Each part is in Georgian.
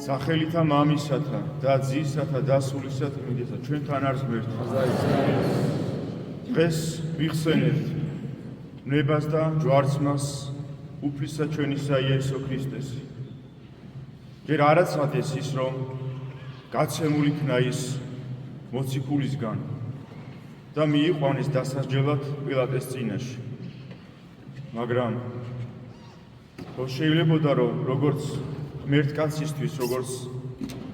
სახელითა მამისათა და ძისათა და სულისათა მიდეცა ჩვენთან არის ღმერთი. დღეს ვიხსენებთ ნებას და ჯვარცმას უფლისა ჩვენისა იესო ქრისტეს. ჯერ არაცადეს ის რომ გაცემული იქნა ის მოციქულისგან და მიიყვანეს დასასჯელად პილატეს წინაშე. მაგრამ რო შეიძლებოდა რომ როგორც ღმერთკაცისთვის, როგორც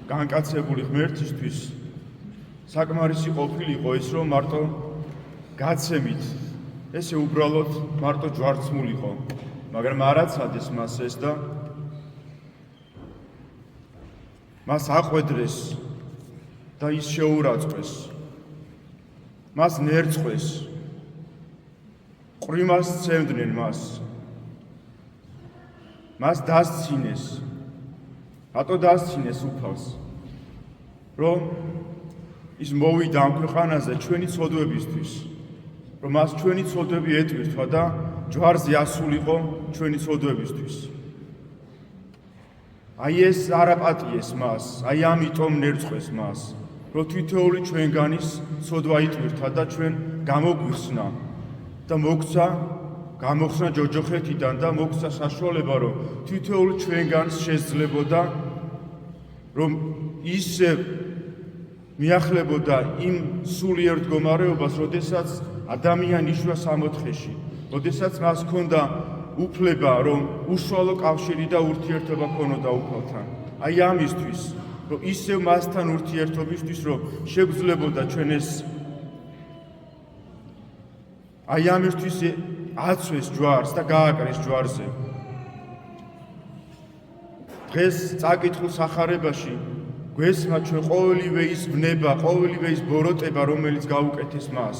განკაცებული ღმერთისთვის საკმარისი ყოფილიყო ის რომ მარტო გაცემით ესე უბრალოდ მარტო ჯვარცმულიყო, მაგრამ არაცადეს მას ეს და მას აყვედრეს და ის შეურაცხყვეს, მას ნერწყვეს, ყრიმას სცემდნენ მას დასცინეს, რატო დასცინეს უფალს, რომ ის მოვიდა ამ ქვეყანაზე ჩვენი ცოდვებისთვის, რომ მას ჩვენი ცოდვები ეტვირთვა და ჯვარზე ასულიყო ჩვენი ცოდვებისთვის. აი ეს არაპატიეს მას, აი ამიტომ ნერწყვეს მას, რომ თითოეული ჩვენგანის ცოდვა იტვირთა და ჩვენ გამოგვიხსნა და გამოხსნა ჯოჯოხეთიდან და მოგცა საშუალება, რომ თითოეული ჩვენგანს შესძლებოდა, რომ ისე მიახლებოდა იმ სულიერ მდგომარეობას, როდესაც ადამიანი იშვა სამოთხეში, როდესაც მას ჰქონდა უფლება, რომ უშუალო კავშირი და ურთიერთობა ქონოდა უფალთან. აი ამისთვის, რომ ისევ მასთან ურთიერთობისთვის, რომ შეგძლებოდა ჩვენ ეს აი ამისთვის აცვეს ჯვარს და გააკრეს ჯვარზე. დღეს წაკითხულ სახარებაში გვესმა ჩვენ ყოველივე ის ბნება, ყოველივე ის ბოროტება, რომელიც გაუკეთეს მას.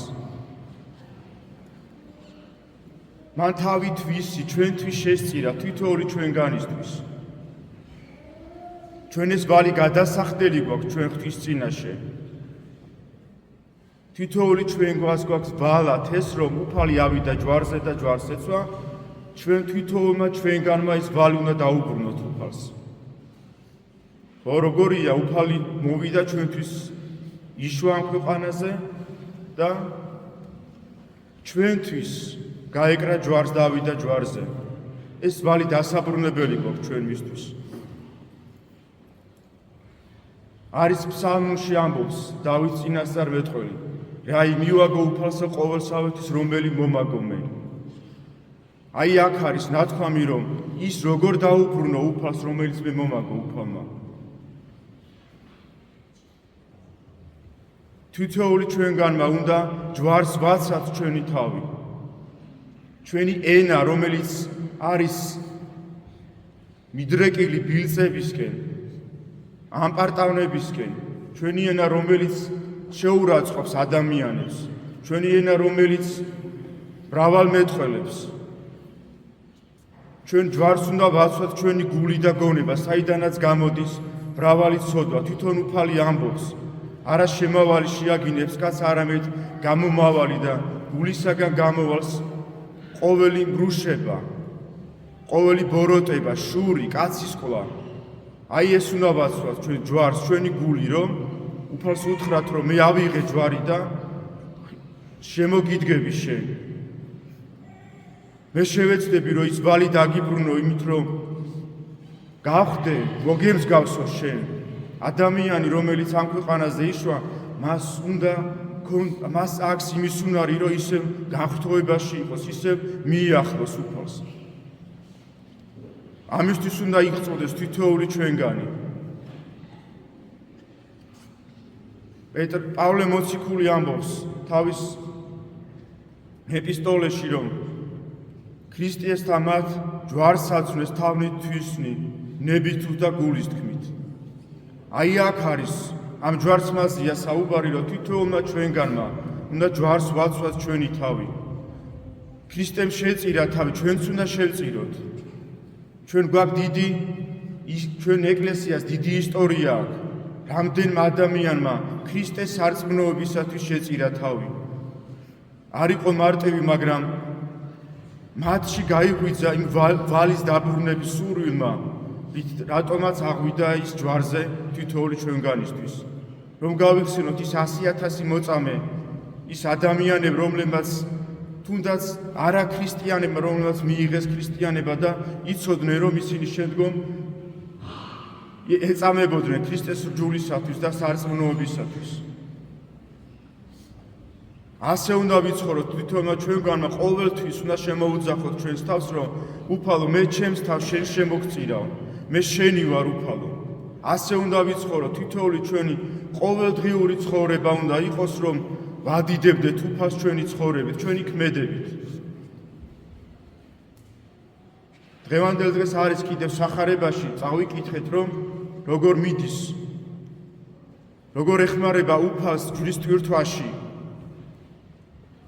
მან თავი თვისი ჩვენთვის შესწირა თითოეული ჩვენგანისთვის. ჩვენ ეს ვალი გადასახდელი გვაქვს ჩვენ ღვთის წინაშე. თითოეული ჩვენ გვაქვს ვალად ეს რომ უფალი ავიდა ჯვარზე და ჯვარს ეცვა, ჩვენ თითოეულმა ჩვენგანმა ის ვალი უნდა დაუბრუნოთ უფალს. როგორია უფალი მოვიდა ჩვენთვის იშვა ამ ქვეყანაზე და ჩვენთვის გაეკრა ჯვარს და ავიდა ჯვარზე. ეს ვალი დასაბრუნებელი გვაქვს ჩვენთვის. არის ფსალმში ამბობს დავითს წინასწარმეტყველი, რაი მივაგო უფალსა ყოველსავეთის რომელი მომაგო მე. აი აქ არის ნათქვამი რომ ის როგორ დაუბრუნო უფალს რომელიც მე მომაგო უფალმა. თითოეული ჩვენგანმა უნდა ჯვარს ვაცათ ჩვენი თავი. ჩვენი ენა რომელიც არის მიდრეკილი ბილწებისკენ, ამპარტავნებისკენ, ჩვენი ენა რომელიც შეურაცხყოფს ადამიანებს, ჩვენი ენა რომელიც მრავალმეტყველებს. ჩვენ ჯვარს უნდა ვაცვათ ჩვენი გული და გონება, საიდანაც გამოდის მრავალი ცოდვა. თვითონ უფალი ამბობს, არა შემავალი შეაგინებს კაც, არამედ გამომავალი და გულისაგან გამოვალს ყოველი მრუშება, ყოველი ბოროტება, შური, კაცისყლა. აი ეს უნდა ვაცვათ ჩვენ ჯვარს, ჩვენი გული, რომ უფალს უთხრათ, რომ მე ავიღე ჯვარი და შემოგიდგები შენ. მე შევეცდები, რომ ის ვალი დაგიბრუნო, იმით რომ გავხდე, მოგემსგავსო შენ. ადამიანი, რომელიც ამ ქვეყანაზე იშვა, მას აქვს იმის უნარი, რომ ისევ განხრთოვებაში იყოს, ისევ მიიახლოს უფალს. ამისთვის უნდა იღვწოდეს თითოეული ჩვენგანი. პავლე მოციქული ამბობს თავის ეპისტოლეში, რომ ქრისტესთან მათ ჯვარს აცვნეს თავნით თვისნი, ნებით და გულის თქმით. აი აქ არის ამ ჯვარცმაზეა საუბარი, რომ თითოეულმა ჩვენგანმა უნდა ჯვარს ვაცვათ ჩვენი თავი. ქრისტემ შეწირა თავი, ჩვენც უნდა შევწიროთ. ჩვენ გვაქვს ჩვენ ეკლესიას დიდი ისტორია აქვს. რამდენმა ადამიანმა ქრისტეს სარწმუნოებისათვის შეწირა თავი. არ იყო მარტივი, მაგრამ მათში გაიღვიძა იმ ვალის დაბრუნების სურვილმა რატომაც აღვიდა ის ჯვარზე თითოეული ჩვენგანისთვის. რომ გავიხსენოთ ის 100,000 მოწამე, ის ადამიანები, რომლებმაც თუნდაც არა ქრისტიანებმა, რომლებმაც მიიღეს ქრისტიანება და იცოდნენ, რომ ისინი შემდგომ ეწამებოდნენ ქრისტეს რჯულისათვის და სარწმუნოებისათვის. ასე უნდა ვიცხოვროთ თვითონმა ჩვენგანმა ყოველთვის უნდა შემოუძახოთ ჩვენს თავს, რომ უფალო, მე ჩემს თავს შენ შემოგწირავ, მე შენი ვარ უფალო. ასე უნდა ვიცხოვროთ თითოეული ჩვენი ყოველდღიური ცხოვრება უნდა იყოს, რომ ვადიდებდეთ უფალს ჩვენი ცხოვრებით, ჩვენი ქმედებით. დღევანდელ დღეს არის კიდევ სახარებაში წავიკითხეთ, რომ როგორ მიდის, როგორ ეხმარება უფალს ჯვრის ტვირთვაში.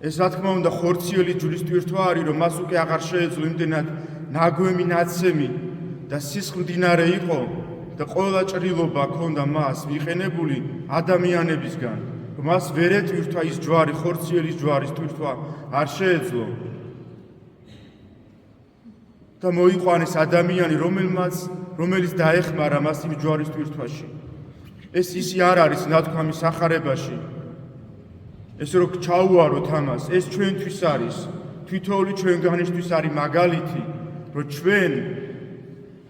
ეს რა თქმა უნდა ხორციელი ჯვრის ტვირთვა არის, რომ მას უკვე აღარ შეეძლო იმდენად ნაგვემი ნაცემი და სისხლმდინარე იყო და ყველა ჭრილობა ჰქონდა მას მიყენებული ადამიანებისგან, რომ მას ვერ ეტვირთვა ის ჯვარი, ხორციელი ჯვარის ტვირთვა არ შეეძლო. და მოიყვანეს ადამიანი, რომელიც დაეხმარა მას იმ ჯვარის ტვირთვაში. ეს ისი არ არის ნათქვამი სახარებაში. ეს რო ჩაუვაროთ ამას, ეს ჩვენთვის არის, თითოეული ჩვენგანისთვის არის მაგალითი, რომ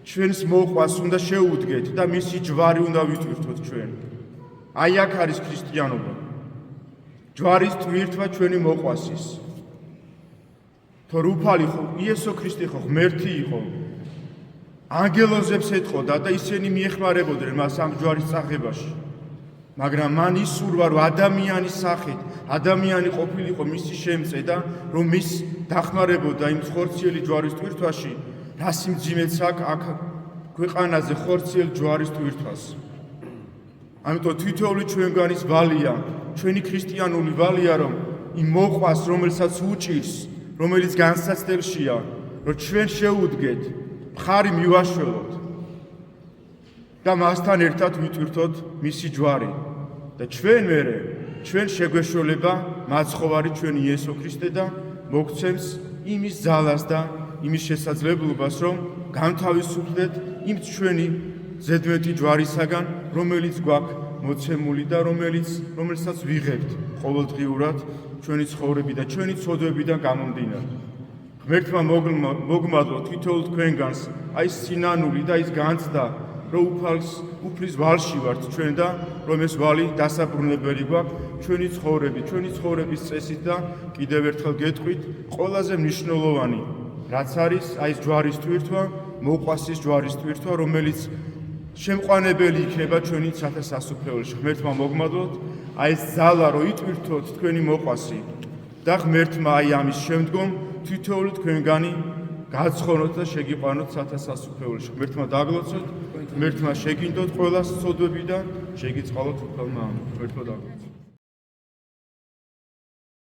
ჩვენს მოყვას უნდა შეუდგეთ და მისი ჯვარი უნდა ვიტვირთოთ ჩვენ. აი აქ არის ქრისტიანობა. ჯვარის ტვირთვა ჩვენი მოყვასის. თორე უფალი ხო, იესო ქრისტე ხო ღმერთი იყო. ანგელოზებს ეთყოდა და ისინი მიეხმარებოდნენ მას ამ ჯვარის წაღებაში. მაგრამ მან ისურვა, რომ ადამიანის სახით, ადამიანი ყოფილიყო მისი შემწე და რომ მის დახმარებოდა იმ ხორციელი ჯვარის ტვირთვაში, რა სიმძიმეც აქ ქვეყანაზე ხორციელ ჯვარის ტვირთვას. ამიტომ თითოეული ჩვენგანის ვალია, ჩვენი ქრისტიანული ვალია, რომ იმ მოყვას, რომელსაც უჭირს, რომელიც განსაცდელშია, რომ ჩვენ შეუდგეთ, მხარი მივაშველოთ და მასთან ერთად ვიტვირთოთ მისი ჯვარი. და ჩვენ შეგვეშველება მაცხოვარი ჩვენ იესო ქრისტე და მოგცემს იმის ძალას და იმის შესაძლებლობას, რომ განთავისუფლდეთ იმ ჩვენი ზედმეტი ჯვარისაგან, რომელიც გვაქვს მოცემული და რომელსაც ვიღებთ ყოველდღიურად ჩვენი ცხოვრები და ჩვენი ცოდვებიდან გამომდინარე. ღმერთმა მოგმადლო თითოეულ თქვენგანს აი სინანული და ის განცდა, რომ უფლის ვალში ვართ ჩვენ და რომ ეს ვალი დასაბრუნებელი გვაქვს ჩვენი ცხოვრების წესით და კიდევ ერთხელ გეტყვით, ყველაზე მნიშვნელოვანი რაც არის აი ეს ჯვარის ტვირთვა, მოყვასის ჯვარის ტვირთვა, რომელიც შემყვანებელი იქნება ჩვენი სათასასუფეველში. ღმერთმა მოგმადლოთ, აი ეს ძალა რომ იტვირთოთ თქვენი მოყვასი და ღმერთმა აი ამის შემდგომ თითოეული თქვენგანი გაცხონოთ და შეგიყვანოთ სათასასუფეველში. ღმერთმა დაგლოცოთ, ღმერთმა შეგინდოთ ყველას ცოდვები და შეგიწყალოთ უფალმა. ღმერთმა დაგლოცოთ.